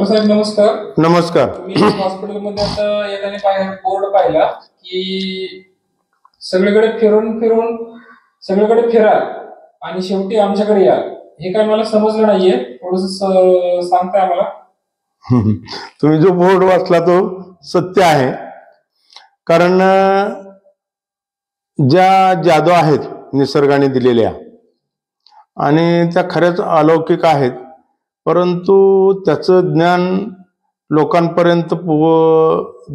Doctor साहेब नमस्कार. नमस्कार. मी हॉस्पिटलमध्ये आता येताना बाहेर बोर्ड पाहिला की सगळीकडे फिरून फिरून सगळीकडे फिरा आणि शेवटी आमच्याकडे या. हे काय मला समजलं नाहीये, थोडस सांगताय मला? तुम्ही जो बोर्ड वाचला तो सत्य आहे, कारण ज्या जादू आहेत निसर्गाने दिलेल्या आणि त्या खऱ्याच अलौकिक आहेत, परंतु त्याचं ज्ञान लोकांपर्यंत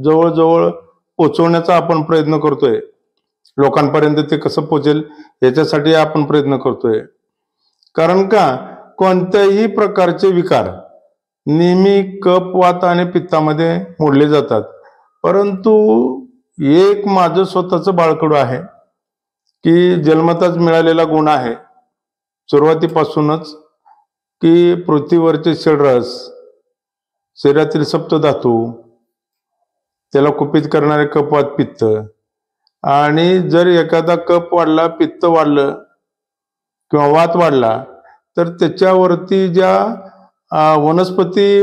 जवळजवळ पोचवण्याचा आपण प्रयत्न करतोय. लोकांपर्यंत ते कसं पोचेल याच्यासाठी आपण प्रयत्न करतोय. कारण का कोणत्याही प्रकारचे विकार नेहमी कफ, वात आणि पित्तामध्ये मोडले जातात, परंतु एक माझं स्वतःचं बाळकडू आहे की जन्मताच मिळालेला गुण आहे सुरुवातीपासूनच, की पृथ्वीवरचे षडरस, शरीरातील सप्तधातू, त्याला कुपित करणारे कफ, वात, पित्त. आणि जर एखादा कफ वाढला, पित्त वाढलं किंवा वात वाढला तर त्याच्यावरती ज्या वनस्पती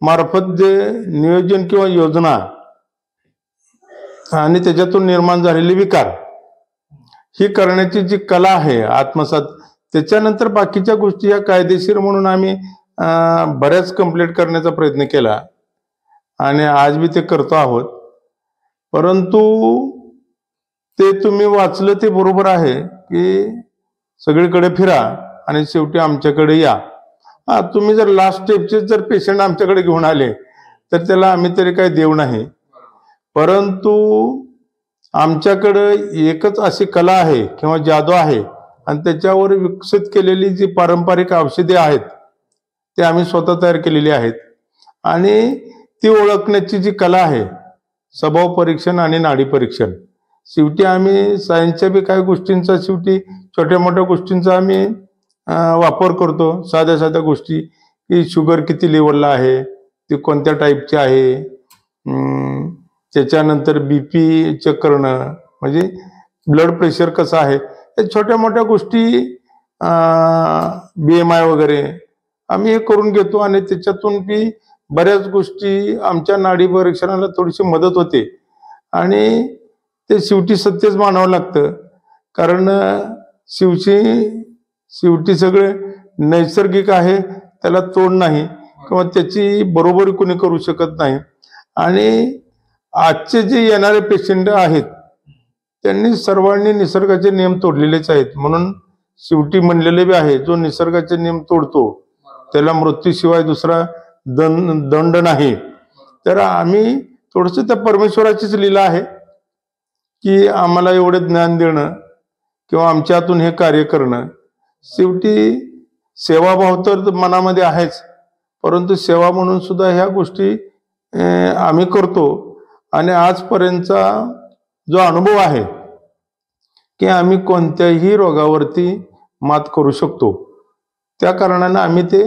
मार्फत जे नियोजन किंवा योजना आणि त्याच्यातून निर्माण झालेले विकार ही करण्याची जी कला आहे आत्मसात, त्याच्यानंतर बाकीच्या गोष्टी ह्या कायदेशीर म्हणून आम्ही बऱ्याच कंप्लीट करण्याचा प्रयत्न केला आणि आज बी ते करतो आहोत. परंतु ते तुम्ही वाचलं ते बरोबर आहे की सगळीकडे फिरा आणि शेवटी आमच्याकडे या. तुम्ही जर लास्ट स्टेपचे जर पेशंट आमच्याकडे घेऊन आले तर त्याला आम्ही तरी काही देव नाही, परंतु आमच्याकडे एकच अशी कला आहे किंवा जादू आहे आणि त्याच्यावर विकसित केलेली जी पारंपरिक औषधे आहेत ते आम्ही स्वतः तयार केलेली आहेत. आणि ती ओळखण्याची जी कला आहे, स्वभाव परीक्षण आणि नाडी परीक्षण, शेवटी आम्ही सायन्सच्या बी काही गोष्टींचा, शेवटी छोट्या मोठ्या गोष्टींचा आम्ही वापर करतो. साध्या साध्या गोष्टी की शुगर किती लेवलला आहे, ती कोणत्या टाईपची आहे, त्याच्यानंतर BP चेक करणं, म्हणजे ब्लड प्रेशर कसं आहे, या छोट्या मोठ्या गोष्टी, BMI वगैरे आम्ही हे करून घेतो. आणि त्याच्यातून बी बऱ्याच गोष्टी आमच्या नाडी परीक्षणाला थोडीशी मदत होते. आणि ते शेवटी सत्यच मानावं लागतं, कारण शेवटी सगळे नैसर्गिक आहे, त्याला तोड नाही किंवा त्याची बरोबरी कोणी करू शकत नाही. आणि आजचे जे येणारे पेशंट आहेत त्यांनी सर्वांनी निसर्गाचे नियम तोडलेलेच आहेत. म्हणून शेवटी म्हणलेले बी आहे, जो निसर्गाचे नियम तोडतो त्याला मृत्यूशिवाय दुसरा दंड नाही. तर आम्ही थोडंसं त्या परमेश्वराचीच लीला आहे की आम्हाला एवढं ज्ञान देणं किंवा आमच्या हातून हे कार्य करणं. शेवटी सेवाभाव तर मनामध्ये आहेच, परंतु सेवा म्हणून सुद्धा ह्या गोष्टी आम्ही करतो. आणि आजपर्यंतचा जो अनुभव आहे की आम्ही कोणत्याही रोगावरती मात करू शकतो, त्या कारणानं आम्ही ते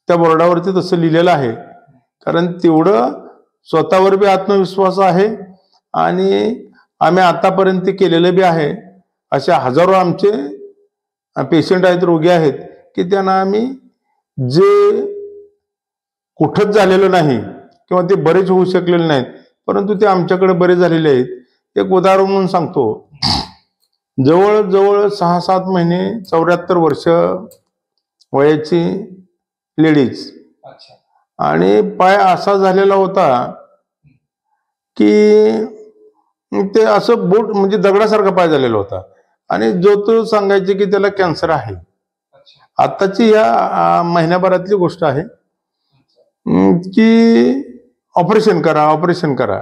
त्या बोर्डावरती तसं लिहिलेलं आहे. कारण तेवढं स्वतःवर बी आत्मविश्वास आहे आणि आम्ही आतापर्यंत केलेलं बी आहे. अशा हजारो आमचे पेशंट आहेत, रोगी आहेत की त्यांना आम्ही जे कुठंच झालेलं नाही किंवा ते बरेच होऊ शकलेले नाहीत, परंतु ते आमच्याकडे बरे झालेले आहेत. एक उदाहरण म्हणून सांगतो. जवळजवळ 6-7 महिने 74 वर्ष वयाची लेडीज, आणि पाय असा झालेला होता की ते असं बोट म्हणजे दगडासारखा पाय झालेला होता. आणि जो तो सांगायचे की त्याला कॅन्सर आहे. आताची या महिन्याभरातली गोष्ट आहे की ऑपरेशन करा, ऑपरेशन करा.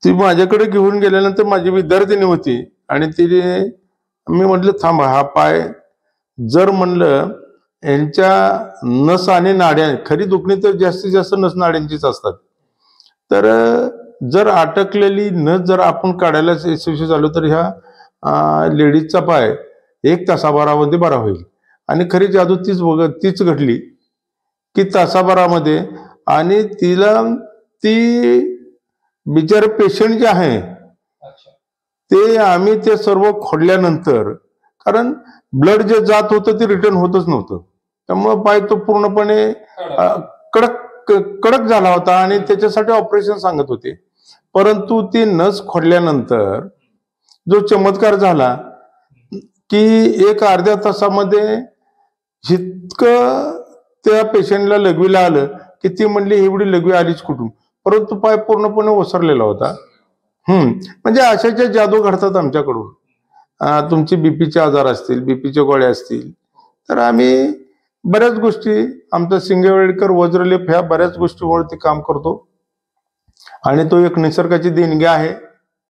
ती माझ्याकडे घेऊन गेल्यानंतर माझी विद्यार्थिनी होती आणि तिने, मी म्हटलं थांबा, हा पाय जर म्हणलं यांच्या नस आणि नाड्या, खरी दुखणी तर जास्तीत जास्त नस नाड्यांचीच असतात, तर जर अटकलेली नस जर आपण काढायला यशस्वी झालो तर ह्या लेडीजचा पाय 1 तासाभरामध्ये बरा होईल. आणि खरी जादू तीच घडली की तासाभरामध्ये. आणि तिला ती बिचारे पेशंट जे आहे ते आम्ही ते सर्व खोडल्यानंतर, कारण ब्लड जे जात होतं ते रिटर्न होतच नव्हतं, त्यामुळे पाय तो पूर्णपणे कडक झाला होता आणि त्याच्यासाठी ऑपरेशन सांगत होते. परंतु ती नस खोडल्यानंतर जो चमत्कार झाला की एक अर्ध्या तासामध्ये इतकं त्या पेशंटला लघवीला आलं की ती म्हणली एवढी लघवी आलीच कुठून, परंतु पाय पूर्णपणे ओसरलेला होता. म्हणजे अशाच्या जादू घडतात आमच्याकडून. तुमचे बीपीचे आजार असतील, बीपीच्या गोळ्या असतील, तर आम्ही बऱ्याच गोष्टी, आमचा सिंगवेडकर वज्रलेप ह्या बऱ्याच गोष्टीमुळे ते काम करतो आणि तो एक निसर्गाची देणगी आहे.